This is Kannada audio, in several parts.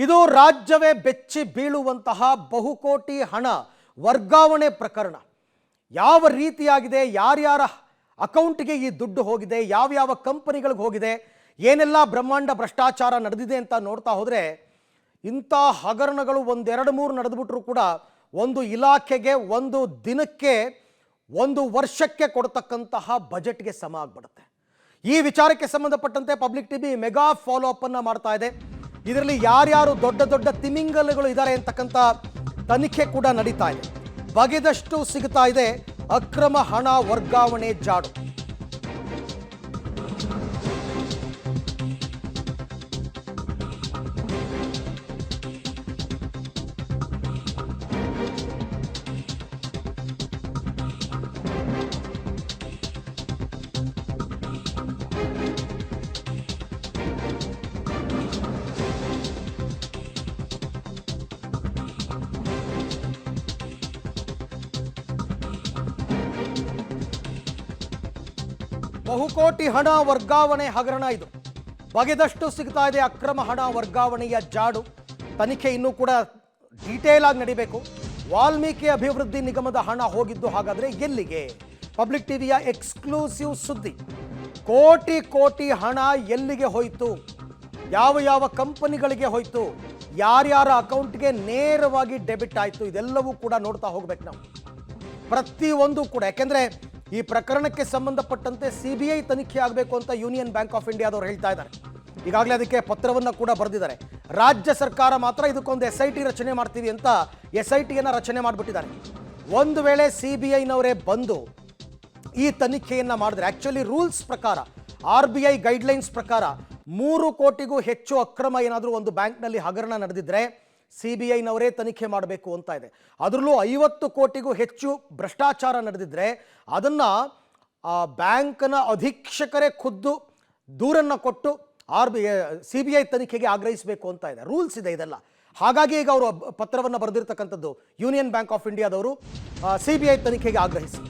ಇದು ರಾಜ್ಯವೇ ಬೆಚ್ಚಿ ಬೀಳುವಂತಹ ಬಹುಕೋಟಿ ಹಣ ವರ್ಗಾವಣೆ ಪ್ರಕರಣ. ಯಾವ ರೀತಿಯಾಗಿದೆ, ಯಾರ್ಯಾರ ಅಕೌಂಟ್ಗೆ ಈ ದುಡ್ಡು ಹೋಗಿದೆ, ಯಾವ ಕಂಪನಿಗಳಿಗೆ ಹೋಗಿದೆ, ಏನೆಲ್ಲ ಬ್ರಹ್ಮಾಂಡ ಭ್ರಷ್ಟಾಚಾರ ನಡೆದಿದೆ ಅಂತ ನೋಡ್ತಾ ಹೋದರೆ ಇಂಥ ಹಗರಣಗಳು ಒಂದೆರಡು ಮೂರು ನಡೆದ್ಬಿಟ್ರೂ ಕೂಡ ಒಂದು ಇಲಾಖೆಗೆ ಒಂದು ದಿನಕ್ಕೆ ಒಂದು ವರ್ಷಕ್ಕೆ ಕೊಡ್ತಕ್ಕಂತಹ ಬಜೆಟ್ಗೆ ಸಮ ಆಗ್ಬಿಡುತ್ತೆ. ಈ ವಿಚಾರಕ್ಕೆ ಸಂಬಂಧಪಟ್ಟಂತೆ public TV mega follow up ಅನ್ನು ಮಾಡ್ತಾ ಇದೆ. ಇದರಲ್ಲಿ ಯಾರ್ಯಾರು ದೊಡ್ಡ ದೊಡ್ಡ ತಿಮಿಂಗಲಗಳು ಇದ್ದಾರೆ ಅಂತಕ್ಕಂಥ ತನಿಖೆ ಕೂಡ ನಡೀತಾ ಇದೆ. ಬಗೆದಷ್ಟು ಸಿಗ್ತಾ ಇದೆ ಅಕ್ರಮ ಹಣ ವರ್ಗಾವಣೆ ಜಾಡು. ಬಹುಕೋಟಿ ಹಣ ವರ್ಗಾವಣೆ ಹಗರಣ ಇದು. ಬಗೆದಷ್ಟು ಸಿಗ್ತಾ ಇದೆ ಅಕ್ರಮ ಹಣ ವರ್ಗಾವಣೆಯ ಜಾಡು. ತನಿಖೆ ಇನ್ನೂ ಕೂಡ ಡೀಟೇಲ್ ಆಗಿ ನಡಿಬೇಕು. ವಾಲ್ಮೀಕಿ ಅಭಿವೃದ್ಧಿ ನಿಗಮದ ಹಣ ಹೋಗಿದ್ದು ಹಾಗಾದ್ರೆ ಎಲ್ಲಿಗೆ? ಪಬ್ಲಿಕ್ ಟಿವಿಯ ಎಕ್ಸ್ಕ್ಲೂಸಿವ್ ಸುದ್ದಿ. ಕೋಟಿ ಕೋಟಿ ಹಣ ಎಲ್ಲಿಗೆ ಹೋಯಿತು, ಯಾವ ಕಂಪನಿಗಳಿಗೆ ಹೋಯಿತು, ಯಾರ್ಯಾರ ಅಕೌಂಟ್ಗೆ ನೇರವಾಗಿ ಡೆಬಿಟ್ ಆಯಿತು, ಇದೆಲ್ಲವೂ ಕೂಡ ನೋಡ್ತಾ ಹೋಗ್ಬೇಕು ನಾವು ಪ್ರತಿಯೊಂದು ಕೂಡ. ಯಾಕೆಂದ್ರೆ ಈ ಪ್ರಕರಣಕ್ಕೆ ಸಂಬಂಧಪಟ್ಟಂತೆ CBI ತನಿಖೆ ಆಗಬೇಕು ಅಂತ ಯೂನಿಯನ್ ಬ್ಯಾಂಕ್ ಆಫ್ ಇಂಡಿಯಾದವರು ಹೇಳ್ತಾ ಇದ್ದಾರೆ. ಈಗಾಗಲೇ ಅದಕ್ಕೆ ಪತ್ರವನ್ನು ಕೂಡ ಬರೆದಿದ್ದಾರೆ. ರಾಜ್ಯ ಸರ್ಕಾರ ಮಾತ್ರ ಇದಕ್ಕೊಂದು SIT ರಚನೆ ಮಾಡ್ತೀವಿ ಅಂತ SITಯನ್ನು ರಚನೆ ಮಾಡಿಬಿಟ್ಟಿದ್ದಾರೆ. ಒಂದು ವೇಳೆ CBIನವರೇ ಬಂದು ಈ ತನಿಖೆಯನ್ನು ಮಾಡಿದ್ರೆ, ಆ್ಯಕ್ಚುಲಿ ರೂಲ್ಸ್ ಪ್ರಕಾರ RBI ಗೈಡ್ಲೈನ್ಸ್ ಪ್ರಕಾರ 3 ಕೋಟಿಗೂ ಹೆಚ್ಚು ಅಕ್ರಮ ಏನಾದರೂ ಒಂದು ಬ್ಯಾಂಕ್ನಲ್ಲಿ ಹಗರಣ ನಡೆದಿದ್ರೆ CBIನವರೇ ತನಿಖೆ ಮಾಡಬೇಕು ಅಂತ ಇದೆ. ಅದರಲ್ಲೂ 50 ಕೋಟಿಗೂ ಹೆಚ್ಚು ಭ್ರಷ್ಟಾಚಾರ ನಡೆದಿದ್ರೆ ಅದನ್ನು ಬ್ಯಾಂಕ್ನ ಅಧೀಕ್ಷಕರೇ ಖುದ್ದು ದೂರನ್ನು ಕೊಟ್ಟು CBI ತನಿಖೆಗೆ ಆಗ್ರಹಿಸಬೇಕು ಅಂತ ಇದೆ. ರೂಲ್ಸ್ ಇದೆ ಇದೆಲ್ಲ. ಹಾಗಾಗಿ ಈಗ ಅವರು ಪತ್ರವನ್ನು ಬರೆದಿರ್ತಕ್ಕಂಥದ್ದು ಯೂನಿಯನ್ ಬ್ಯಾಂಕ್ ಆಫ್ ಇಂಡಿಯಾದವರು CBI ತನಿಖೆಗೆ ಆಗ್ರಹಿಸಿ.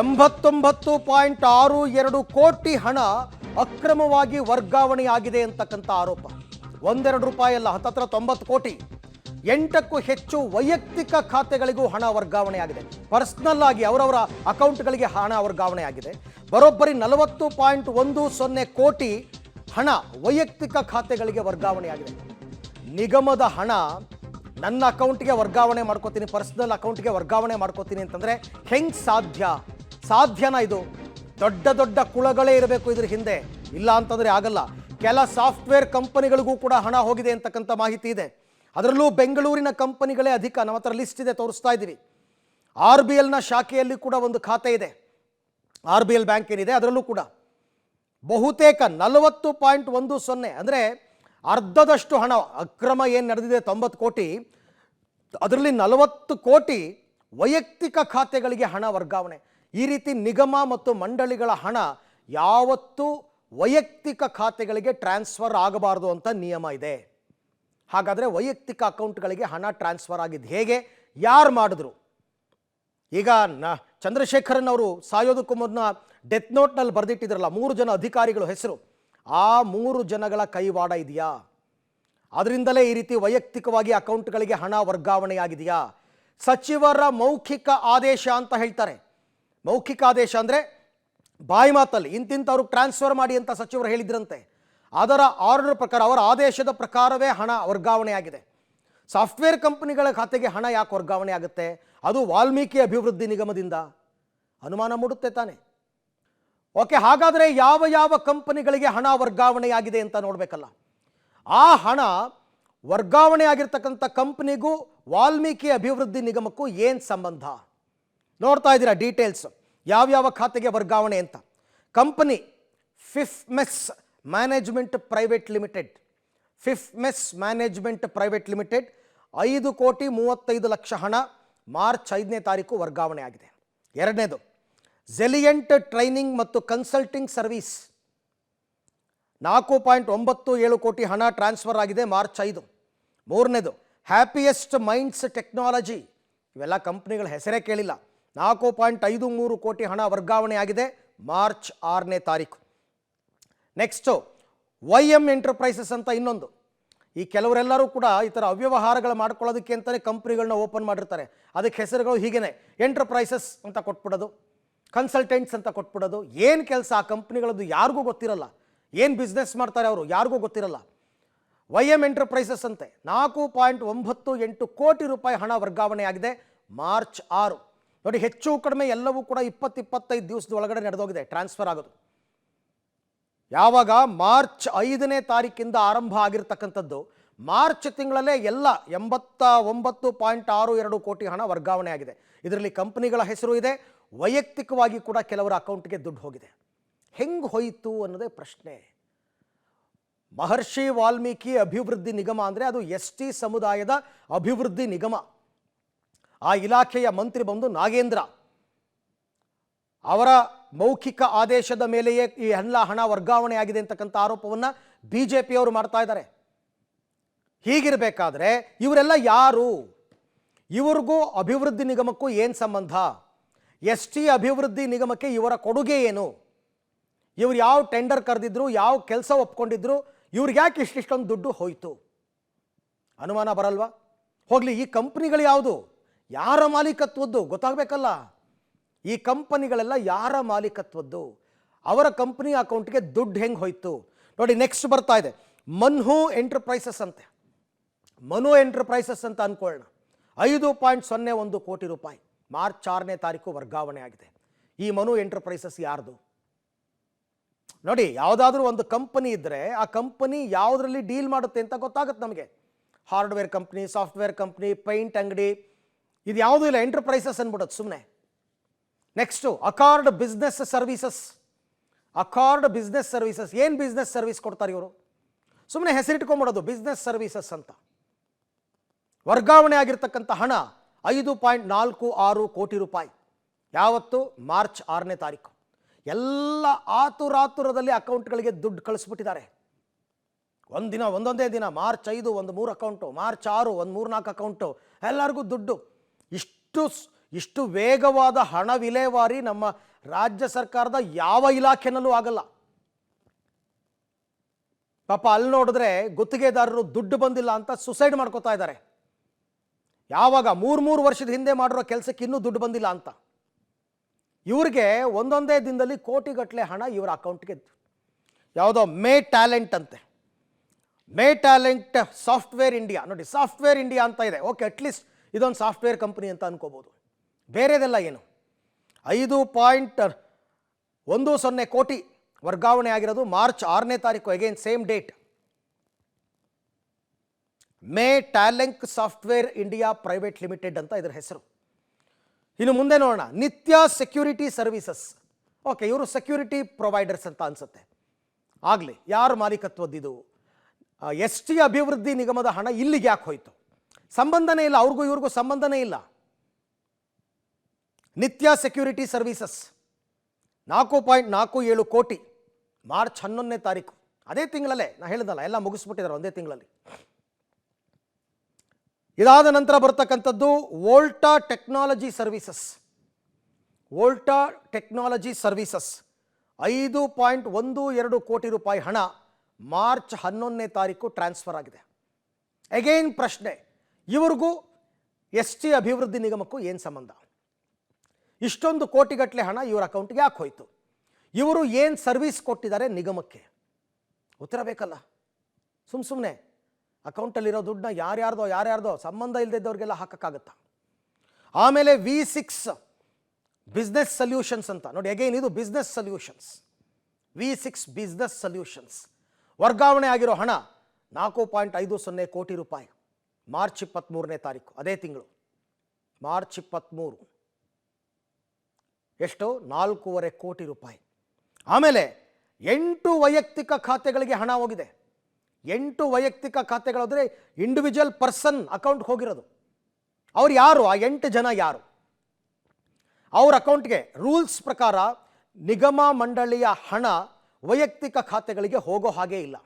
$89.62 ಕೋಟಿ ಹಣ ಅಕ್ರಮವಾಗಿ ವರ್ಗಾವಣೆಯಾಗಿದೆ ಅಂತಕ್ಕಂಥ ಆರೋಪ. ಒಂದೆರಡು ರೂಪಾಯಿ ಅಲ್ಲ, ಹತ್ತತ್ರ 90 ಕೋಟಿ. 8ಕ್ಕೂ ಹೆಚ್ಚು ವೈಯಕ್ತಿಕ ಖಾತೆಗಳಿಗೂ ಹಣ ವರ್ಗಾವಣೆ ಆಗಿದೆ. ಪರ್ಸನಲ್ ಆಗಿ ಅವರವರ ಅಕೌಂಟ್ಗಳಿಗೆ ಹಣ ವರ್ಗಾವಣೆ ಆಗಿದೆ. ಬರೋಬ್ಬರಿ 40.10 ಕೋಟಿ ಹಣ ವೈಯಕ್ತಿಕ ಖಾತೆಗಳಿಗೆ ವರ್ಗಾವಣೆ ಆಗಿದೆ. ನಿಗಮದ ಹಣ ನನ್ನ ಅಕೌಂಟ್ಗೆ ವರ್ಗಾವಣೆ ಮಾಡ್ಕೋತೀನಿ, ಪರ್ಸನಲ್ ಅಕೌಂಟ್ಗೆ ವರ್ಗಾವಣೆ ಮಾಡ್ಕೋತೀನಿ ಅಂತಂದರೆ ಹೆಂಗೆ ಸಾಧ್ಯನಾ? ಇದು ದೊಡ್ಡ ದೊಡ್ಡ ಕುಳಗಳೇ ಇರಬೇಕು ಇದ್ರ ಹಿಂದೆ, ಇಲ್ಲ ಅಂತಂದರೆ ಆಗಲ್ಲ. ಕೆಲ ಸಾಫ್ಟ್ವೇರ್ ಕಂಪನಿಗಳಿಗೂ ಕೂಡ ಹಣ ಹೋಗಿದೆ ಅಂತಕ್ಕಂಥ ಮಾಹಿತಿ ಇದೆ. ಅದರಲ್ಲೂ ಬೆಂಗಳೂರಿನ ಕಂಪನಿಗಳೇ ಅಧಿಕ. ನಮ್ಮ ಹತ್ರ ಲಿಸ್ಟ್ ಇದೆ, ತೋರಿಸ್ತಾ ಇದ್ದೀವಿ. RBLನ ಶಾಖೆಯಲ್ಲಿ ಕೂಡ ಒಂದು ಖಾತೆ ಇದೆ, RBL ಬ್ಯಾಂಕ್ ಏನಿದೆ ಅದರಲ್ಲೂ ಕೂಡ ಬಹುತೇಕ 40.10 ಅಂದರೆ ಅರ್ಧದಷ್ಟು ಹಣ ಅಕ್ರಮ ಏನು ನಡೆದಿದೆ 90 ಕೋಟಿ, ಅದರಲ್ಲಿ 40 ಕೋಟಿ ವೈಯಕ್ತಿಕ ಖಾತೆಗಳಿಗೆ ಹಣ ವರ್ಗಾವಣೆ. ಈ ರೀತಿ ನಿಗಮ ಮತ್ತು ಮಂಡಳಿಗಳ ಹಣ ಯಾವತ್ತೂ ವೈಯಕ್ತಿಕ ಖಾತೆಗಳಿಗೆ ಟ್ರಾನ್ಸ್ಫರ್ ಆಗಬಾರ್ದು ಅಂತ ನಿಯಮ ಇದೆ. ಹಾಗಾದರೆ ವೈಯಕ್ತಿಕ ಅಕೌಂಟ್ಗಳಿಗೆ ಹಣ ಟ್ರಾನ್ಸ್ಫರ್ ಆಗಿದ್ದು ಹೇಗೆ, ಯಾರು ಮಾಡಿದ್ರು? ಈಗ ಚಂದ್ರಶೇಖರನ್ ಅವರು ಸಾಯೋದಕ್ಕೂ ಮುನ್ನ ಡೆತ್ ನೋಟ್ನಲ್ಲಿ ಬರೆದಿಟ್ಟಿದ್ರಲ್ಲ 3 ಜನ ಅಧಿಕಾರಿಗಳ ಹೆಸರು, ಆ 3 ಜನಗಳ ಕೈವಾಡ ಇದೆಯಾ? ಅದರಿಂದಲೇ ಈ ರೀತಿ ವೈಯಕ್ತಿಕವಾಗಿ ಅಕೌಂಟ್ಗಳಿಗೆ ಹಣ ವರ್ಗಾವಣೆಯಾಗಿದೆಯಾ? ಸಚಿವರ ಮೌಖಿಕ ಆದೇಶ ಅಂತ ಹೇಳ್ತಾರೆ. ಮೌಖಿಕ ಆದೇಶ ಅಂದರೆ ಬಾಯಿ ಮಾತಲ್ಲಿ ಇಂತಿಂಥವ್ರಿಗೆ ಟ್ರಾನ್ಸ್ಫರ್ ಮಾಡಿ ಅಂತ ಸಚಿವರು ಹೇಳಿದ್ರಂತೆ. ಅದರ ಆರ್ಡರ್ ಪ್ರಕಾರ, ಅವರ ಆದೇಶದ ಪ್ರಕಾರವೇ ಹಣ ವರ್ಗಾವಣೆ ಆಗಿದೆ. ಸಾಫ್ಟ್ವೇರ್ ಕಂಪನಿಗಳ ಖಾತೆಗೆ ಹಣ ಯಾಕೆ ವರ್ಗಾವಣೆ ಆಗುತ್ತೆ? ಅದು ವಾಲ್ಮೀಕಿ ಅಭಿವೃದ್ಧಿ ನಿಗಮದಿಂದ. ಅನುಮಾನ ಮೂಡುತ್ತೆ ತಾನೆ. ಓಕೆ, ಹಾಗಾದರೆ ಯಾವ ಯಾವ ಕಂಪನಿಗಳಿಗೆ ಹಣ ವರ್ಗಾವಣೆಯಾಗಿದೆ ಅಂತ ನೋಡಬೇಕಲ್ಲ. ಆ ಹಣ ವರ್ಗಾವಣೆ ಆಗಿರ್ತಕ್ಕಂಥ ಕಂಪನಿಗೂ ವಾಲ್ಮೀಕಿ ಅಭಿವೃದ್ಧಿ ನಿಗಮಕ್ಕೂ ಏನು ಸಂಬಂಧ ನೋಡ್ತಾ ಇದ್ದೀರಾ ಡೀಟೇಲ್ಸ್, ಯಾವ್ಯಾವ ಖಾತೆಗೆ ವರ್ಗಾವಣೆ ಅಂತ. ಕಂಪನಿ ಫಿಫ್ಮೆಸ್ ಮ್ಯಾನೇಜ್ಮೆಂಟ್ ಪ್ರೈವೇಟ್ ಲಿಮಿಟೆಡ್, ಫಿಫ್ಮೆಸ್ ಮ್ಯಾನೇಜ್ಮೆಂಟ್ ಪ್ರೈವೇಟ್ ಲಿಮಿಟೆಡ್ 5,35,00,000 ಹಣ ಮಾರ್ಚ್ 5ನೇ ತಾರೀಕು ವರ್ಗಾವಣೆ ಆಗಿದೆ. ಎರಡನೇದು ಝೆಲಿಯಂಟ್ ಟ್ರೈನಿಂಗ್ ಮತ್ತು ಕನ್ಸಲ್ಟಿಂಗ್ ಸರ್ವಿಸ್ 4.97 ಕೋಟಿ ಹಣ ಟ್ರಾನ್ಸ್ಫರ್ ಆಗಿದೆ ಮಾರ್ಚ್ 5. ಮೂರನೇದು ಹ್ಯಾಪಿಯೆಸ್ಟ್ ಮೈಂಡ್ಸ್ ಟೆಕ್ನಾಲಜಿ, ಇವೆಲ್ಲ ಕಂಪ್ನಿಗಳ ಹೆಸರೇ ಕೇಳಿಲ್ಲ, 4.53 ಕೋಟಿ ಹಣ ವರ್ಗಾವಣೆ ಆಗಿದೆ ಮಾರ್ಚ್ 6ನೇ ತಾರೀಕು. ನೆಕ್ಸ್ಟು YM ಎಂಟರ್ಪ್ರೈಸಸ್ ಅಂತ ಇನ್ನೊಂದು. ಈ ಕೆಲವರೆಲ್ಲರೂ ಕೂಡ ಈ ಥರ ಅವ್ಯವಹಾರಗಳು ಮಾಡ್ಕೊಳ್ಳೋದಕ್ಕೆ ಅಂತಲೇ ಕಂಪ್ನಿಗಳನ್ನ ಓಪನ್ ಮಾಡಿರ್ತಾರೆ. ಅದಕ್ಕೆ ಹೆಸರುಗಳು ಹೀಗೇನೆ, ಎಂಟರ್ಪ್ರೈಸಸ್ ಅಂತ ಕೊಟ್ಬಿಡೋದು, ಕನ್ಸಲ್ಟೆಂಟ್ಸ್ ಅಂತ ಕೊಟ್ಬಿಡೋದು. ಏನು ಕೆಲಸ ಆ ಕಂಪ್ನಿಗಳದ್ದು ಯಾರಿಗೂ ಗೊತ್ತಿರಲ್ಲ, ಏನು ಬಿಸ್ನೆಸ್ ಮಾಡ್ತಾರೆ ಅವರು ಯಾರಿಗೂ ಗೊತ್ತಿರಲ್ಲ. YM ಎಂಟರ್ಪ್ರೈಸಸ್ ಅಂತೆ 4.98 ಕೋಟಿ ರೂಪಾಯಿ ಹಣ ವರ್ಗಾವಣೆ ಆಗಿದೆ ಮಾರ್ಚ್ 6. ನೋಡಿ, ಹೆಚ್ಚು ಕಡಿಮೆ ಎಲ್ಲವೂ ಕೂಡ 20-25 ದಿವಸದ ಒಳಗಡೆ ನಡೆದೋಗಿದೆ ಟ್ರಾನ್ಸ್ಫರ್ ಆಗೋದು. ಯಾವಾಗ ಮಾರ್ಚ್ 5ನೇ ತಾರೀಕಿಂದ ಆರಂಭ ಆಗಿರ್ತಕ್ಕಂಥದ್ದು, ಮಾರ್ಚ್ ತಿಂಗಳಲ್ಲೇ ಎಲ್ಲ 89.62 ಕೋಟಿ ಹಣ ವರ್ಗಾವಣೆ ಆಗಿದೆ. ಇದರಲ್ಲಿ ಕಂಪನಿಗಳ ಹೆಸರು ಇದೆ, ವೈಯಕ್ತಿಕವಾಗಿ ಕೂಡ ಕೆಲವರ ಅಕೌಂಟ್ಗೆ ದುಡ್ಡು ಹೋಗಿದೆ. ಹೆಂಗೆ ಹೋಯಿತು ಅನ್ನೋದೇ ಪ್ರಶ್ನೆ. ಮಹರ್ಷಿ ವಾಲ್ಮೀಕಿ ಅಭಿವೃದ್ಧಿ ನಿಗಮ ಅಂದರೆ ಅದು ST ಸಮುದಾಯದ ಅಭಿವೃದ್ಧಿ ನಿಗಮ. ಆ ಇಲಾಖೆಯ ಮಂತ್ರಿ ಬಂದು ನಾಗೇಂದ್ರ, ಅವರ ಮೌಖಿಕ ಆದೇಶದ ಮೇಲೆಯೇ ಈ ಎಲ್ಲ ಹಣ ವರ್ಗಾವಣೆ ಆಗಿದೆ ಅಂತಕ್ಕಂಥ ಆರೋಪವನ್ನು BJPಯವರು ಮಾಡ್ತಾ ಇದ್ದಾರೆ. ಹೀಗಿರಬೇಕಾದ್ರೆ ಇವರೆಲ್ಲ ಯಾರು? ಇವ್ರಿಗೂ ಅಭಿವೃದ್ಧಿ ನಿಗಮಕ್ಕೂ ಏನು ಸಂಬಂಧ? ST ಅಭಿವೃದ್ಧಿ ನಿಗಮಕ್ಕೆ ಇವರ ಕೊಡುಗೆ ಏನು? ಇವ್ರು ಯಾವ ಟೆಂಡರ್ ಕರೆದಿದ್ರು, ಯಾವ ಕೆಲಸ ಒಪ್ಕೊಂಡಿದ್ರು, ಇವ್ರಿಗೆ ಯಾಕೆ ಇಷ್ಟಿಷ್ಟೊಂದು ದುಡ್ಡು ಹೋಯಿತು? ಅನುಮಾನ ಬರಲ್ವಾ? ಹೋಗಲಿ, ಈ ಕಂಪ್ನಿಗಳು ಯಾವುದು, ಯಾರ ಮಾಲೀಕತ್ವದ್ದು ಗೊತ್ತಾಗಬೇಕಲ್ಲ. ಈ ಕಂಪನಿಗಳೆಲ್ಲ ಯಾರ ಮಾಲೀಕತ್ವದ್ದು, ಅವರ ಕಂಪನಿ ಅಕೌಂಟ್ಗೆ ದುಡ್ಡು ಹೆಂಗೆ ಹೋಯಿತು ನೋಡಿ. ನೆಕ್ಸ್ಟ್ ಬರ್ತಾ ಇದೆ ಮನ್ಹು ಎಂಟರ್ಪ್ರೈಸಸ್ ಅಂತೆ. ಮನು ಎಂಟರ್ಪ್ರೈಸಸ್ ಅಂತ ಅಂದ್ಕೊಳ್ಳೋಣ, 5.01 ಕೋಟಿ ರೂಪಾಯಿ ಮಾರ್ಚ್ 6ನೇ ತಾರೀಕು ವರ್ಗಾವಣೆ ಆಗಿದೆ. ಈ ಮನು ಎಂಟರ್ಪ್ರೈಸಸ್ ಯಾರ್ದು ನೋಡಿ. ಯಾವುದಾದ್ರೂ ಒಂದು ಕಂಪನಿ ಇದ್ದರೆ ಆ ಕಂಪನಿ ಯಾವುದರಲ್ಲಿ ಡೀಲ್ ಮಾಡುತ್ತೆ ಅಂತ ಗೊತ್ತಾಗುತ್ತೆ ನಮಗೆ. Hardware company, software company, paint ಅಂಗಡಿ, ಇದು ಯಾವುದೂ ಇಲ್ಲ, ಎಂಟರ್ಪ್ರೈಸಸ್ ಅಂದ್ಬಿಡೋದು ಸುಮ್ಮನೆ. Next Accord business services. Accord business services, ಏನು ಬಿಸ್ನೆಸ್ ಸರ್ವಿಸ್ ಕೊಡ್ತಾರೆ ಇವರು? ಸುಮ್ಮನೆ ಹೆಸರಿಟ್ಕೊಂಡ್ಬಿಡೋದು ಬಿಸ್ನೆಸ್ ಸರ್ವಿಸಸ್ ಅಂತ. ವರ್ಗಾವಣೆ ಆಗಿರ್ತಕ್ಕಂಥ ಹಣ 5.46 ಕೋಟಿ ರೂಪಾಯಿ. ಯಾವತ್ತು? ಮಾರ್ಚ್ 6ನೇ ತಾರೀಕು. ಎಲ್ಲ ಆತುರಾತುರದಲ್ಲಿ ಅಕೌಂಟ್ಗಳಿಗೆ ದುಡ್ಡು ಕಳಿಸ್ಬಿಟ್ಟಿದ್ದಾರೆ. ಒಂದೊಂದೇ ದಿನ ಮಾರ್ಚ್ 5 ಒಂದು 3 ಅಕೌಂಟು, ಮಾರ್ಚ್ 6 ಒಂದು 3-4 ಅಕೌಂಟು, ಎಲ್ಲರಿಗೂ ದುಡ್ಡು. ಇಷ್ಟು ವೇಗವಾದ ಹಣ ವಿಲೇವಾರಿ ನಮ್ಮ ರಾಜ್ಯ ಸರ್ಕಾರದ ಯಾವ ಇಲಾಖೆನಲ್ಲೂ ಆಗಲ್ಲ. ಪಾಪ ಅಲ್ಲಿ ನೋಡಿದ್ರೆ ಗುತ್ತಿಗೆದಾರರು ದುಡ್ಡು ಬಂದಿಲ್ಲ ಅಂತ ಸುಸೈಡ್ ಮಾಡ್ಕೋತಾ ಇದ್ದಾರೆ. ಯಾವಾಗ 3 ವರ್ಷದ ಹಿಂದೆ ಮಾಡಿರೋ ಕೆಲಸಕ್ಕೆ ಇನ್ನೂ ದುಡ್ಡು ಬಂದಿಲ್ಲ ಅಂತ. ಇವ್ರಿಗೆ ಒಂದೊಂದೇ ದಿನದಲ್ಲಿ ಕೋಟಿಗಟ್ಟಲೆ ಹಣ ಇವರ ಅಕೌಂಟ್ಗೆ. ಯಾವುದೋ ಮೇ ಟ್ಯಾಲೆಂಟ್ ಅಂತೆ, ಮೇ ಟ್ಯಾಲೆಂಟ್ ಸಾಫ್ಟ್ವೇರ್ ಇಂಡಿಯಾ ನೋಡಿ, ಸಾಫ್ಟ್ವೇರ್ ಇಂಡಿಯಾ ಅಂತ ಇದೆ. ಓಕೆ, ಅಟ್ಲೀಸ್ಟ್ ಇದೊಂದು ಸಾಫ್ಟ್ವೇರ್ ಕಂಪನಿ ಅಂತ ಅನ್ಕೋಬೋದು. ಬೇರೆದೆಲ್ಲ ಏನು? 5.10 ಕೋಟಿ ವರ್ಗಾವಣೆ ಆಗಿರೋದು ಮಾರ್ಚ್ 6ನೇ ತಾರೀಕು. Again same date, May talent software India private limited ಅಂತ ಇದರ ಹೆಸರು. ಇನ್ನು ಮುಂದೆ ನೋಡೋಣ, ನಿತ್ಯ ಸೆಕ್ಯೂರಿಟಿ ಸರ್ವಿಸಸ್. ಓಕೆ, ಇವರು ಸೆಕ್ಯೂರಿಟಿ ಪ್ರೊವೈಡರ್ಸ್ ಅಂತ ಅನ್ಸುತ್ತೆ. ಆಗಲಿ, ಯಾರು ಮಾಲೀಕತ್ವದ್ದಿದು? ST ಅಭಿವೃದ್ಧಿ ನಿಗಮದ ಹಣ ಇಲ್ಲಿಗೆ ಯಾಕೆ ಹೋಯಿತು? ಸಂಬಂಧನೇ ಇಲ್ಲ, ಅವ್ರಿಗೂ ಇವ್ರಿಗೂ ಸಂಬಂಧನೇ ಇಲ್ಲ. ನಿತ್ಯ ಸೆಕ್ಯೂರಿಟಿ ಸರ್ವಿಸಸ್ 4.47 ಕೋಟಿ ಮಾರ್ಚ್ 11ನೇ ತಾರೀಕು. ಅದೇ ತಿಂಗಳಲ್ಲೇ, ನಾನು ಹೇಳಿದಲ್ಲ, ಎಲ್ಲ ಮುಗಿಸ್ಬಿಟ್ಟಿದ್ದಾರೆ ಒಂದೇ ತಿಂಗಳಲ್ಲಿ. ಇದಾದ ನಂತರ ಬರ್ತಕ್ಕಂಥದ್ದು ವೋಲ್ಟಾ ಟೆಕ್ನಾಲಜಿ ಸರ್ವಿಸಸ್. ವೋಲ್ಟಾ ಟೆಕ್ನಾಲಜಿ ಸರ್ವಿಸಸ್ 5.12 ಕೋಟಿ ರೂಪಾಯಿ ಹಣ ಮಾರ್ಚ್ 11ನೇ ತಾರೀಕು ಟ್ರಾನ್ಸ್ಫರ್ ಆಗಿದೆ. ಅಗೈನ್ ಪ್ರಶ್ನೆ, ಇವ್ರಿಗೂ ST ಅಭಿವೃದ್ಧಿ ನಿಗಮಕ್ಕೂ ಏನು ಸಂಬಂಧ? ಇಷ್ಟೊಂದು ಕೋಟಿಗಟ್ಟಲೆ ಹಣ ಇವರ ಅಕೌಂಟ್ಗೆ ಯಾಕೆ ಹೋಯಿತು? ಇವರು ಏನು ಸರ್ವಿಸ್ ಕೊಟ್ಟಿದ್ದಾರೆ ನಿಗಮಕ್ಕೆ ಉತ್ತರ ಬೇಕಲ್ಲ. ಸುಮ್ಮನೆ ಅಕೌಂಟಲ್ಲಿರೋ ದುಡ್ಡನ್ನ ಯಾರ್ಯಾರ್ದೋ ಸಂಬಂಧ ಇಲ್ಲದಿದ್ದವ್ರಿಗೆಲ್ಲ ಹಾಕೋಕ್ಕಾಗತ್ತಾ? ಆಮೇಲೆ V6 ಬಿಸ್ನೆಸ್ ಸೊಲ್ಯೂಷನ್ಸ್ ಅಂತ ನೋಡಿ, ಅಗೈನ್ ಇದು business solutions. V6 business solutions ವರ್ಗಾವಣೆ ಆಗಿರೋ ಹಣ 4.50 ಕೋಟಿ ರೂಪಾಯಿ. ಮಾರ್ಚ್ 23ನೇ ತಾರೀಕು, ಅದೇ ತಿಂಗಳು ಮಾರ್ಚ್ 23. ಎಷ್ಟು? 4.25 ಕೋಟಿ ರೂಪಾಯಿ. ಆಮೇಲೆ 8 ವೈಯಕ್ತಿಕ ಖಾತೆಗಳಿಗೆ ಹಣ ಹೋಗಿದೆ. 8 ವೈಯಕ್ತಿಕ ಖಾತೆಗಳಾದರೆ ಇಂಡಿವಿಜುವಲ್ ಪರ್ಸನ್ ಅಕೌಂಟ್ಗೆ ಹೋಗಿರೋದು. ಅವ್ರು ಯಾರು? ಆ 8 ಜನ ಯಾರು? ಅವ್ರ ಅಕೌಂಟ್ಗೆ ರೂಲ್ಸ್ ಪ್ರಕಾರ ನಿಗಮ ಮಂಡಳಿಯ ಹಣ ವೈಯಕ್ತಿಕ ಖಾತೆಗಳಿಗೆ ಹೋಗೋ ಹಾಗೆ ಇಲ್ಲ.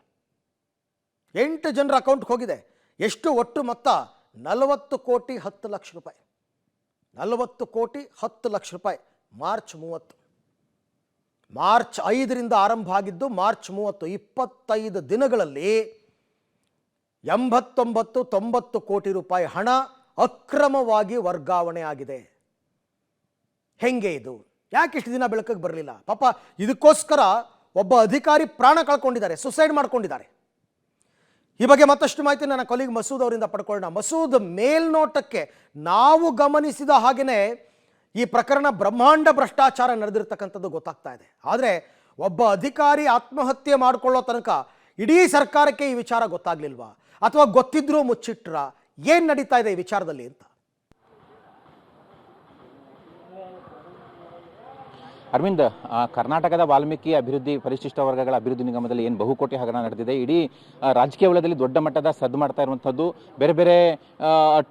8 ಜನರ ಅಕೌಂಟ್ಗೆ ಹೋಗಿದೆ. ಎಷ್ಟು ಒಟ್ಟು ಮೊತ್ತ? 40 ಕೋಟಿ 10 ಲಕ್ಷ ರೂಪಾಯಿ. 40 ಕೋಟಿ 10 ಲಕ್ಷ ರೂಪಾಯಿ. ಮಾರ್ಚ್ 30, ಮಾರ್ಚ್ 5ರಿಂದ ಆರಂಭ ಆಗಿದ್ದು ಮಾರ್ಚ್ 30, 25 ದಿನಗಳಲ್ಲಿ 89-90 ಕೋಟಿ ರೂಪಾಯಿ ಹಣ ಅಕ್ರಮವಾಗಿ ವರ್ಗಾವಣೆ ಆಗಿದೆ. ಹೆಂಗೆ ಇದು? ಯಾಕೆ ಇಷ್ಟು ದಿನ ಬೆಳಕಿಗೆ ಬರಲಿಲ್ಲ? ಪಾಪ ಇದಕ್ಕೋಸ್ಕರ ಒಬ್ಬ ಅಧಿಕಾರಿ ಪ್ರಾಣ ಕಳ್ಕೊಂಡಿದ್ದಾರೆ, ಸುಸೈಡ್ ಮಾಡ್ಕೊಂಡಿದ್ದಾರೆ. ಈ ಬಗ್ಗೆ ಮತ್ತಷ್ಟು ಮಾಹಿತಿ ನನ್ನ ಕೊಲೀಗ್ ಮಸೂದ್ ಅವರಿಂದ ಪಡ್ಕೊಳ್ಳೋಣ. ಮಸೂದ್, ಮೇಲ್ನೋಟಕ್ಕೆ ನಾವು ಗಮನಿಸಿದ ಹಾಗೆಯೇ ಈ ಪ್ರಕರಣ ಬ್ರಹ್ಮಾಂಡ ಭ್ರಷ್ಟಾಚಾರ ನಡೆದಿರ್ತಕ್ಕಂಥದ್ದು ಗೊತ್ತಾಗ್ತಾ ಇದೆ. ಆದರೆ ಒಬ್ಬ ಅಧಿಕಾರಿ ಆತ್ಮಹತ್ಯೆ ಮಾಡಿಕೊಳ್ಳೋ ತನಕ ಇಡೀ ಸರ್ಕಾರಕ್ಕೆ ಈ ವಿಚಾರ ಗೊತ್ತಾಗ್ಲಿಲ್ವಾ? ಅಥವಾ ಗೊತ್ತಿದ್ರೂ ಮುಚ್ಚಿಟ್ರ? ಏನು ನಡೀತಾ ಇದೆ ಈ ವಿಚಾರದಲ್ಲಿ ಅಂತ? ಅರವಿಂದ್, ಕರ್ನಾಟಕದ ವಾಲ್ಮೀಕಿ ಅಭಿವೃದ್ಧಿ ಪರಿಶಿಷ್ಟ ವರ್ಗಗಳ ಅಭಿವೃದ್ಧಿ ನಿಗಮದಲ್ಲಿ ಏನು ಬಹುಕೋಟಿ ಹಗರಣ ನಡೆದಿದೆ, ಇಡೀ ರಾಜಕೀಯ ವಲಯದಲ್ಲಿ ದೊಡ್ಡ ಮಟ್ಟದ ಸದ್ದು ಮಾಡ್ತಾ ಇರುವಂಥದ್ದು. ಬೇರೆ ಬೇರೆ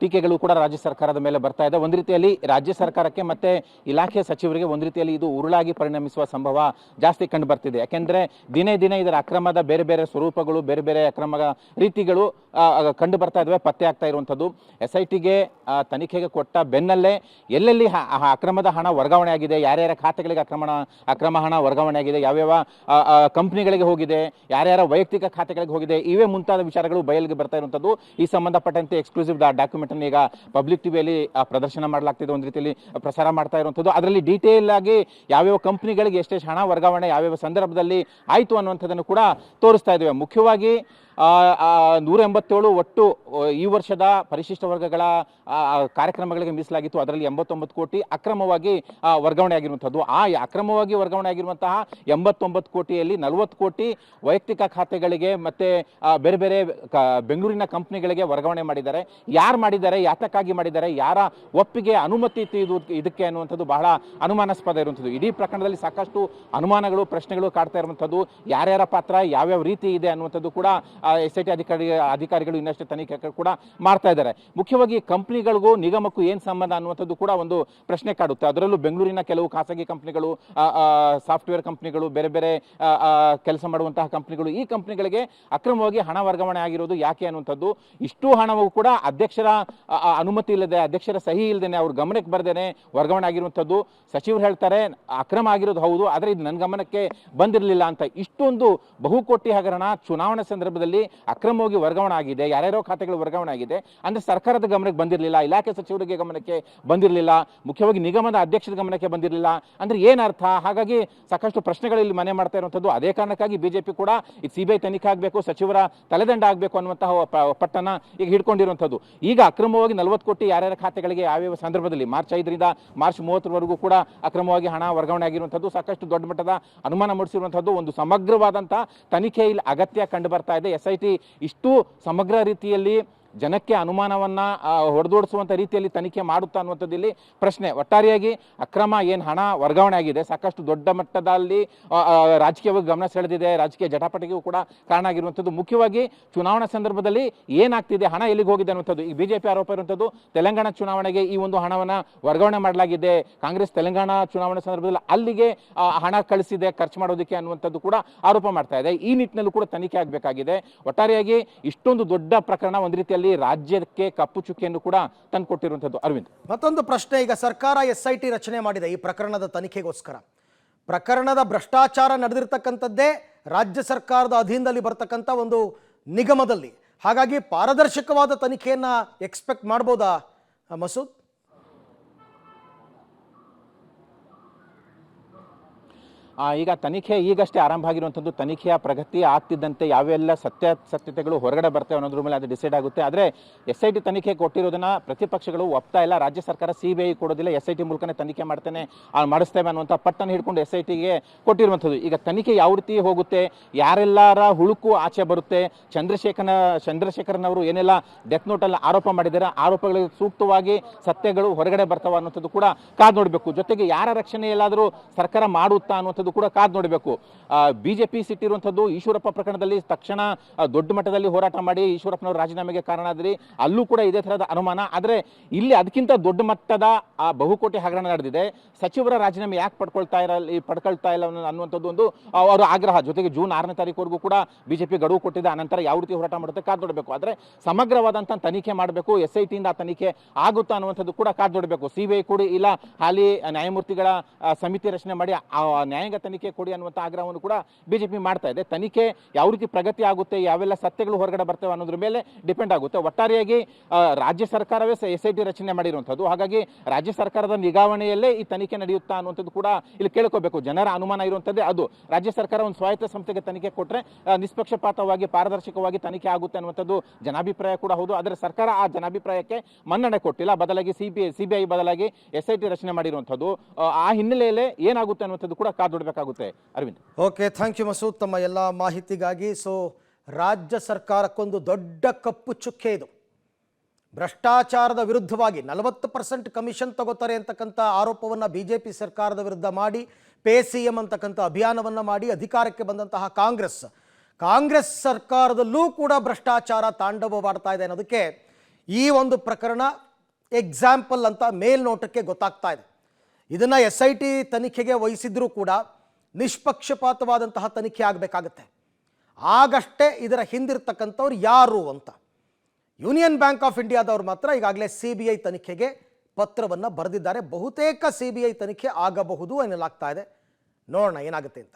ಟೀಕೆಗಳು ಕೂಡ ರಾಜ್ಯ ಸರ್ಕಾರದ ಮೇಲೆ ಬರ್ತಾ ಇದೆ. ಒಂದು ರೀತಿಯಲ್ಲಿ ರಾಜ್ಯ ಸರ್ಕಾರಕ್ಕೆ ಮತ್ತೆ ಇಲಾಖೆ ಸಚಿವರಿಗೆ ಒಂದು ರೀತಿಯಲ್ಲಿ ಇದು ಉರುಳಾಗಿ ಪರಿಣಮಿಸುವ ಸಂಭವ ಜಾಸ್ತಿ ಕಂಡು ಬರ್ತಿದೆ. ಯಾಕೆಂದ್ರೆ ದಿನೇ ದಿನೇ ಇದರ ಅಕ್ರಮದ ಬೇರೆ ಬೇರೆ ಸ್ವರೂಪಗಳು, ಬೇರೆ ಬೇರೆ ಅಕ್ರಮ ರೀತಿಗಳು ಕಂಡು ಬರ್ತಾ ಇದ್ದಾವೆ, ಪತ್ತೆ ಆಗ್ತಾ ಇರುವಂಥದ್ದು. SITಗೆ ತನಿಖೆಗೆ ಕೊಟ್ಟ ಬೆನ್ನಲ್ಲೇ ಎಲ್ಲೆಲ್ಲಿ ಅಕ್ರಮದ ಹಣ ವರ್ಗಾವಣೆ ಆಗಿದೆ, ಯಾರ್ಯಾರ ಖಾತೆಗಳಿಗೆ ಅಕ್ರಮ ಹಣ ವರ್ಗಾವಣೆ ಆಗಿದೆ, ಯಾವ್ಯಾವ ಕಂಪನಿಗಳಿಗೆ ಹೋಗಿದೆ, ಯಾರ್ಯಾರ ವೈಯಕ್ತಿಕ ಖಾತೆಗಳಿಗೆ ಹೋಗಿದೆ, ಇವೇ ಮುಂತಾದ ವಿಚಾರಗಳು ಬಯಲಿಗೆ ಬರ್ತಾ ಇರುವಂಥದ್ದು. ಈ ಸಂಬಂಧಪಟ್ಟಂತೆ ಎಕ್ಸ್ಕ್ಲೂಸಿವ್ ಡಾಕ್ಯುಮೆಂಟ್ ಅನ್ನು ಈಗ ಪಬ್ಲಿಕ್ ಟಿವಿಯಲ್ಲಿ ಪ್ರದರ್ಶನ ಮಾಡಲಾಗ್ತಿದೆ, ಒಂದು ರೀತಿಯಲ್ಲಿ ಪ್ರಸಾರ ಮಾಡ್ತಾ ಇರುವಂಥದ್ದು. ಅದರಲ್ಲಿ ಡೀಟೇಲ್ ಆಗಿ ಯಾವ್ಯಾವ ಕಂಪನಿಗಳಿಗೆ ಎಷ್ಟೆಷ್ಟು ಹಣ ವರ್ಗಾವಣೆ ಯಾವ್ಯಾವ ಸಂದರ್ಭದಲ್ಲಿ ಆಯಿತು ಅನ್ನುವಂಥದ್ದನ್ನು ಕೂಡ ತೋರಿಸ್ತಾ ಇದ್ದೇವೆ. ಮುಖ್ಯವಾಗಿ 187 ಒಟ್ಟು ಈ ವರ್ಷದ ಪರಿಶಿಷ್ಟ ವರ್ಗಗಳ ಕಾರ್ಯಕ್ರಮಗಳಿಗೆ ಮೀಸಲಾಗಿತ್ತು. ಅದರಲ್ಲಿ 89 ಕೋಟಿ ಅಕ್ರಮವಾಗಿ ವರ್ಗಾವಣೆ ಆಗಿರುವಂಥದ್ದು. ಅಕ್ರಮವಾಗಿ ವರ್ಗಾವಣೆ ಆಗಿರುವಂತಹ 89 ಕೋಟಿಯಲ್ಲಿ 40 ಕೋಟಿ ವೈಯಕ್ತಿಕ ಖಾತೆಗಳಿಗೆ ಮತ್ತೆ ಬೇರೆ ಬೇರೆ ಬೆಂಗಳೂರಿನ ಕಂಪನಿಗಳಿಗೆ ವರ್ಗಾವಣೆ ಮಾಡಿದ್ದಾರೆ. ಯಾರು ಮಾಡಿದ್ದಾರೆ, ಯಾತಕ್ಕಾಗಿ ಮಾಡಿದ್ದಾರೆ, ಯಾರ ಒಪ್ಪಿಗೆ ಅನುಮತಿ ಇತ್ತು ಇದಕ್ಕೆ ಅನ್ನುವಂಥದ್ದು ಬಹಳ ಅನುಮಾನಾಸ್ಪದ ಇರುವಂಥದ್ದು. ಇಡೀ ಪ್ರಕರಣದಲ್ಲಿ ಸಾಕಷ್ಟು ಅನುಮಾನಗಳು, ಪ್ರಶ್ನೆಗಳು ಕಾಡ್ತಾ ಇರುವಂಥದ್ದು. ಯಾರ್ಯಾರ ಪಾತ್ರ ಯಾವ್ಯಾವ ರೀತಿ ಇದೆ ಅನ್ನುವಂಥದ್ದು ಕೂಡ SIT ಅಧಿಕಾರಿಗಳು ಇನ್ನಷ್ಟು ತನಿಖೆ ಕೂಡ ಮಾಡ್ತಾ ಇದ್ದಾರೆ. ಮುಖ್ಯವಾಗಿ ಕಂಪನಿಗಳಿಗೂ ನಿಗಮಕ್ಕೂ ಏನು ಸಂಬಂಧ ಅನ್ನುವಂಥದ್ದು ಕೂಡ ಒಂದು ಪ್ರಶ್ನೆ ಕಾಡುತ್ತೆ. ಅದರಲ್ಲೂ ಬೆಂಗಳೂರಿನ ಕೆಲವು ಖಾಸಗಿ ಕಂಪನಿಗಳು, ಸಾಫ್ಟ್ವೇರ್ ಕಂಪನಿಗಳು, ಬೇರೆ ಬೇರೆ ಕೆಲಸ ಮಾಡುವಂತಹ ಕಂಪನಿಗಳು, ಈ ಕಂಪನಿಗಳಿಗೆ ಅಕ್ರಮವಾಗಿ ಹಣ ವರ್ಗಾವಣೆ ಆಗಿರೋದು ಯಾಕೆ ಅನ್ನುವಂಥದ್ದು. ಇಷ್ಟು ಹಣವು ಕೂಡ ಅಧ್ಯಕ್ಷರ ಅನುಮತಿ ಇಲ್ಲದೆ, ಅಧ್ಯಕ್ಷರ ಸಹಿ ಇಲ್ಲದೇನೆ, ಅವ್ರ ಗಮನಕ್ಕೆ ಬರದೇನೆ ವರ್ಗಾವಣೆ ಆಗಿರುವಂಥದ್ದು. ಸಚಿವರು ಹೇಳ್ತಾರೆ ಅಕ್ರಮ ಆಗಿರೋದು ಹೌದು, ಆದರೆ ಇದು ನನ್ನ ಗಮನಕ್ಕೆ ಬಂದಿರಲಿಲ್ಲ ಅಂತ. ಇಷ್ಟೊಂದು ಬಹುಕೋಟಿ ಹಗರಣ ಚುನಾವಣಾ ಸಂದರ್ಭದಲ್ಲಿ ಅಕ್ರಮವಾಗಿ ವರ್ಗಾವಣೆ ಆಗಿದೆ, ಯಾರ್ಯಾರೋ ಖಾತೆಗಳು ವರ್ಗಾವಣೆ ಆಗಿದೆ ಅಂದ್ರೆ ಸರ್ಕಾರದ ಗಮನಕ್ಕೆ ಬಂದಿರಲಿಲ್ಲ, ಇಲಾಖೆ ಸಚಿವರಿಗೆ ಗಮನಕ್ಕೆ ಬಂದಿರಲಿಲ್ಲ, ಮುಖ್ಯವಾಗಿ ನಿಗಮದ ಅಧ್ಯಕ್ಷರ ಗಮನಕ್ಕೆ ಬಂದಿರಲಿಲ್ಲ ಅಂದ್ರೆ ಏನರ್ಥ? ಹಾಗಾಗಿ ಸಾಕಷ್ಟು ಪ್ರಶ್ನೆಗಳಲ್ಲಿ ಮನೆ ಮಾಡ್ತಾ ಇರುವಂಥದ್ದು. ಅದೇ ಕಾರಣಕ್ಕಾಗಿ ಬಿಜೆಪಿ ಕೂಡ ಇದು CBI ತನಿಖೆ ಆಗಬೇಕು, ಸಚಿವರ ತಲೆದಂಡ ಆಗಬೇಕು ಅನ್ನುವಂತಹ ಪಟ್ಟನ್ನ ಈಗ ಹಿಡ್ಕೊಂಡಿರುವಂಥದ್ದು. ಈಗ ಅಕ್ರಮವಾಗಿ 40 ಕೋಟಿ ಯಾರ್ಯಾರ ಖಾತೆಗಳಿಗೆ ಯಾವ್ಯಾವ ಸಂದರ್ಭದಲ್ಲಿ ಮಾರ್ಚ್ 5ರಿಂದ ಮಾರ್ಚ್ 30ರವರೆಗೂ ಕೂಡ ಅಕ್ರಮವಾಗಿ ಹಣ ವರ್ಗಾವಣೆ ಆಗಿರುವಂಥದ್ದು ಸಾಕಷ್ಟು ದೊಡ್ಡ ಮಟ್ಟದ ಅನುಮಾನ ಮೂಡಿಸಿರುವಂಥದ್ದು. ಒಂದು ಸಮಗ್ರವಾದಂಥ ತನಿಖೆ ಇಲ್ಲಿ ಅಗತ್ಯ ಕಂಡು ಬರ್ತಾ ಇದೆ. SIT ಇಷ್ಟು ಸಮಗ್ರ ರೀತಿಯಲ್ಲಿ ಜನಕ್ಕೆ ಅನುಮಾನವನ್ನ ಹೊಡೆದೋಡಿಸುವಂಥ ರೀತಿಯಲ್ಲಿ ತನಿಖೆ ಮಾಡುತ್ತಾ ಅನ್ನುವಂಥದ್ದು ಇಲ್ಲಿ ಪ್ರಶ್ನೆ. ಒಟ್ಟಾರೆಯಾಗಿ ಅಕ್ರಮ ಏನು ಹಣ ವರ್ಗಾವಣೆ ಆಗಿದೆ ಸಾಕಷ್ಟು ದೊಡ್ಡ ಮಟ್ಟದಲ್ಲಿ ರಾಜಕೀಯವಾಗಿ ಗಮನ ಸೆಳೆದಿದೆ, ರಾಜಕೀಯ ಜಟಾಪಟಿಗೂ ಕೂಡ ಕಾರಣ ಆಗಿರುವಂಥದ್ದು. ಮುಖ್ಯವಾಗಿ ಚುನಾವಣಾ ಸಂದರ್ಭದಲ್ಲಿ ಏನಾಗ್ತಿದೆ, ಹಣ ಎಲ್ಲಿಗೆ ಹೋಗಿದೆ ಅನ್ನುವಂಥದ್ದು. ಈ BJP ಆರೋಪ ಇರುವಂಥದ್ದು ತೆಲಂಗಾಣ ಚುನಾವಣೆಗೆ ಈ ಒಂದು ಹಣವನ್ನು ವರ್ಗಾವಣೆ ಮಾಡಲಾಗಿದೆ, ಕಾಂಗ್ರೆಸ್ ತೆಲಂಗಾಣ ಚುನಾವಣೆ ಸಂದರ್ಭದಲ್ಲಿ ಅಲ್ಲಿಗೆ ಹಣ ಕಳಿಸಿದೆ ಖರ್ಚು ಮಾಡೋದಕ್ಕೆ ಅನ್ನುವಂಥದ್ದು ಕೂಡ ಆರೋಪ ಮಾಡ್ತಾ ಇದೆ. ಈ ನಿಟ್ಟಿನಲ್ಲೂ ಕೂಡ ತನಿಖೆ ಆಗಬೇಕಾಗಿದೆ. ಒಟ್ಟಾರೆಯಾಗಿ ಇಷ್ಟೊಂದು ದೊಡ್ಡ ಪ್ರಕರಣ ಒಂದು ರೀತಿಯಲ್ಲಿ ರಾಜ್ಯಕ್ಕೆ ಕಪ್ಪು ಚುಕ್ಕಿಯನ್ನು ಕೂಡ ತಂದುಕೊಟ್ಟಿರುವಂಥದ್ದು. ಅರವಿಂದ್, ಮತ್ತೊಂದು ಪ್ರಶ್ನೆ. ಈಗ ಸರ್ಕಾರ SIT ರಚನೆ ಮಾಡಿದೆ ಈ ಪ್ರಕರಣದ ತನಿಖೆಗೋಸ್ಕರ. ಪ್ರಕರಣದ ಭ್ರಷ್ಟಾಚಾರ ನಡೆದಿರ್ತಕ್ಕಂಥದ್ದೇ ರಾಜ್ಯ ಸರ್ಕಾರದ ಅಧೀನದಲ್ಲಿ ಬರ್ತಕ್ಕಂಥ ಒಂದು ನಿಗಮದಲ್ಲಿ. ಹಾಗಾಗಿ ಪಾರದರ್ಶಕವಾದ ತನಿಖೆಯನ್ನ ಎಕ್ಸ್ಪೆಕ್ಟ್ ಮಾಡ್ಬೋದಾ ಮಸೂದ್? ಈಗ ತನಿಖೆ ಈಗಷ್ಟೇ ಆರಂಭ ಆಗಿರುವಂಥದ್ದು. ತನಿಖೆಯ ಪ್ರಗತಿ ಆಗ್ತಿದ್ದಂತೆ ಯಾವೆಲ್ಲ ಸತ್ಯತೆಗಳು ಹೊರಗಡೆ ಬರ್ತವೆ ಅನ್ನೋದ್ರ ಮೇಲೆ ಅದು ಡಿಸೈಡ್ ಆಗುತ್ತೆ. ಆದರೆ SIT ತನಿಖೆ ಕೊಟ್ಟಿರೋದನ್ನ ಪ್ರತಿಪಕ್ಷಗಳು ಒಪ್ತಾ ಇಲ್ಲ. ರಾಜ್ಯ ಸರ್ಕಾರ CBI ಕೊಡೋದಿಲ್ಲ, SIT ಮೂಲಕನೇ ತನಿಖೆ ಮಾಡಿಸ್ತೇವೆ ಅನ್ನುವಂಥ ಪಟ್ಟನ್ನು ಹಿಡ್ಕೊಂಡು SITಗೆ ಕೊಟ್ಟಿರುವಂಥದ್ದು. ಈಗ ತನಿಖೆ ಯಾವ ರೀತಿ ಹೋಗುತ್ತೆ, ಯಾರೆಲ್ಲರ ಹುಳುಕು ಆಚೆ ಬರುತ್ತೆ, ಚಂದ್ರಶೇಖರನ್ ಅವರು ಏನೆಲ್ಲ ಡೆತ್ ನೋಟಲ್ಲಿ ಆರೋಪ ಮಾಡಿದ್ದಾರೆ, ಆರೋಪಗಳಿಗೆ ಸೂಕ್ತವಾಗಿ ಸತ್ಯಗಳು ಹೊರಗಡೆ ಬರ್ತಾವ ಅನ್ನುವಂಥದ್ದು ಕೂಡ ಕಾದ್ ನೋಡಬೇಕು. ಜೊತೆಗೆ ಯಾರ ರಕ್ಷಣೆ ಎಲ್ಲಾದರೂ ಸರ್ಕಾರ ಮಾಡುತ್ತಾ ಅನ್ನುವಂಥದ್ದು ಕೂಡ ಕಾದ್ ನೋಡಬೇಕು. BJP ಸಿಟ್ಟಿರುವಂಥದ್ದು ಈಶ್ವರಪ್ಪ ಪ್ರಕರಣದಲ್ಲಿ ತಕ್ಷಣ ದೊಡ್ಡ ಮಟ್ಟದಲ್ಲಿ ಹೋರಾಟ ಮಾಡಿ ಈಶ್ವರಪ್ಪನವರು ರಾಜೀನಾಮೆಗೆ ಕಾರಣ ಆದ್ರಿ, ಅಲ್ಲೂ ಕೂಡ ಇದೇ ತರಹದ ಅನುಮಾನ. ಆದರೆ ಇಲ್ಲಿ ಅದಕ್ಕಿಂತ ದೊಡ್ಡ ಮಟ್ಟದ ಬಹುಕೋಟಿ ಹಗರಣ ನಡೆದಿದೆ. ಸಚಿವರ ರಾಜೀನಾಮೆ ಯಾಕೆ ಪಡ್ಕೊಳ್ತಾ ಇಲ್ಲ ಅನ್ನುವಂಥದ್ದು ಒಂದು ಅವರ ಆಗ್ರಹ. ಜೊತೆಗೆ ಜೂನ್ 6ನೇ ತಾರೀಕುವರೆಗೂ ಕೂಡ BJP ಗಡುವು ಕೊಟ್ಟಿದೆ. ಅನಂತರ ಯಾವ ರೀತಿ ಹೋರಾಟ ಮಾಡುತ್ತೆ ಕಾದ್ ನೋಡಬೇಕು. ಆದರೆ ಸಮಗ್ರವಾದಂಥ ತನಿಖೆ ಮಾಡಬೇಕು, SIT ಇಂದ ಆ ತನಿಖೆ ಆಗುತ್ತಾ ಅನ್ನುವಂಥದ್ದು ಕೂಡ ಕಾದ್ ನೋಡಬೇಕು. CBI ಕೊಡಿ, ಇಲ್ಲ ಹಾಲಿ ನ್ಯಾಯಮೂರ್ತಿಗಳ ಸಮಿತಿ ರಚನೆ ಮಾಡಿ ನ್ಯಾಯಾಂಗ ತನಿಖೆ ಕೊಡಿ ಅನ್ನುವಂಥ ಆಗ್ರಹವನ್ನು ಕೂಡ BJP ಮಾಡ್ತಾ ಇದೆ. ತನಿಖೆ ಯಾವ ರೀತಿ ಪ್ರಗತಿ ಆಗುತ್ತೆ, ಯಾವೆಲ್ಲ ಸತ್ಯಗಳು ಹೊರಗಡೆ ಬರ್ತವೆ ಅನ್ನೋದ್ರ ಮೇಲೆ ಡಿಪೆಂಡ್ ಆಗುತ್ತೆ. ಒಟ್ಟಾರೆಯಾಗಿ ರಾಜ್ಯ ಸರ್ಕಾರವೇ SIT ರಚನೆ ಮಾಡಿರುವಂಥದ್ದು. ಹಾಗಾಗಿ ರಾಜ್ಯ ಸರ್ಕಾರದ ನಿಗಾವಣೆಯಲ್ಲೇ ಈ ತನಿಖೆ ನಡೆಯುತ್ತಾ ಅನ್ನುವಂಥದ್ದು ಕೂಡ ಇಲ್ಲಿ ಕೇಳ್ಕೋಬೇಕು. ಜನರ ಅನುಮಾನ ಇರುವಂಥದ್ದೇ ಅದು. ರಾಜ್ಯ ಸರ್ಕಾರ ಒಂದು ಸ್ವಾಯತ್ತ ಸಂಸ್ಥೆಗೆ ತನಿಖೆ ಕೊಟ್ಟರೆ ನಿಷ್ಪಕ್ಷಪಾತವಾಗಿ ಪಾರದರ್ಶಕವಾಗಿ ತನಿಖೆ ಆಗುತ್ತೆ ಅನ್ನುವಂಥದ್ದು ಜನಾಭಿಪ್ರಾಯ ಕೂಡ ಹೌದು. ಆದರೆ ಸರ್ಕಾರ ಆ ಜನಾಭಿಪ್ರಾಯಕ್ಕೆ ಮನ್ನಣೆ ಕೊಟ್ಟಿಲ್ಲ. ಬದಲಾಗಿ CBI ಬದಲಾಗಿ SIT ರಚನೆ ಮಾಡಿರುವಂಥದ್ದು. ಆ ಹಿನ್ನೆಲೆಯಲ್ಲೇ ಏನಾಗುತ್ತೆ ಅನ್ನುವಂಥದ್ದು ಕೂಡ ಕಾದುಡಬೇಕಾಗುತ್ತೆ. Arvind. Okay, thank you Masood ತಮ್ಮ ಎಲ್ಲ ಮಾಹಿತಿಗಾಗಿ. ಸೊ ರಾಜ್ಯ ಸರ್ಕಾರಕ್ಕೊಂದು ದೊಡ್ಡ ಕಪ್ಪು ಚುಕ್ಕೆ ಇದು. ಭ್ರಷ್ಟಾಚಾರದ ವಿರುದ್ಧವಾಗಿ 40% ಕಮಿಷನ್ ತಗೋತಾರೆ ಅಂತಕ್ಕಂಥ ಆರೋಪವನ್ನು BJP ಸರ್ಕಾರದ ವಿರುದ್ಧ ಮಾಡಿ ಪೇ CM ಅಂತಕ್ಕಂಥ ಅಭಿಯಾನವನ್ನು ಮಾಡಿ ಅಧಿಕಾರಕ್ಕೆ ಬಂದಂತಹ ಕಾಂಗ್ರೆಸ್ ಸರ್ಕಾರದಲ್ಲೂ ಕೂಡ ಭ್ರಷ್ಟಾಚಾರ ತಾಂಡವವಾಡ್ತಾ ಇದೆ ಅನ್ನೋದಕ್ಕೆ ಈ ಒಂದು ಪ್ರಕರಣ ಎಕ್ಸಾಂಪಲ್ ಅಂತ ಮೇಲ್ನೋಟಕ್ಕೆ ಗೊತ್ತಾಗ್ತಾ ಇದೆ. ಇದನ್ನು SIT ತನಿಖೆಗೆ ವಹಿಸಿದ್ರೂ ಕೂಡ ನಿಷ್ಪಕ್ಷಪಾತವಾದಂತಹ ತನಿಖೆ ಆಗಬೇಕಾಗತ್ತೆ. ಆಗಷ್ಟೇ ಇದರ ಹಿಂದಿರ್ತಕ್ಕಂಥವ್ರು ಯಾರು ಅಂತ. ಯೂನಿಯನ್ ಬ್ಯಾಂಕ್ ಆಫ್ ಇಂಡಿಯಾದವ್ರು ಮಾತ್ರ ಈಗಾಗಲೇ CBI ತನಿಖೆಗೆ ಪತ್ರವನ್ನು ಬರೆದಿದ್ದಾರೆ. ಬಹುತೇಕ CBI ತನಿಖೆ ಆಗಬಹುದು ಎನ್ನಲಾಗ್ತಾ ಇದೆ. ನೋಡೋಣ ಏನಾಗುತ್ತೆ ಅಂತ.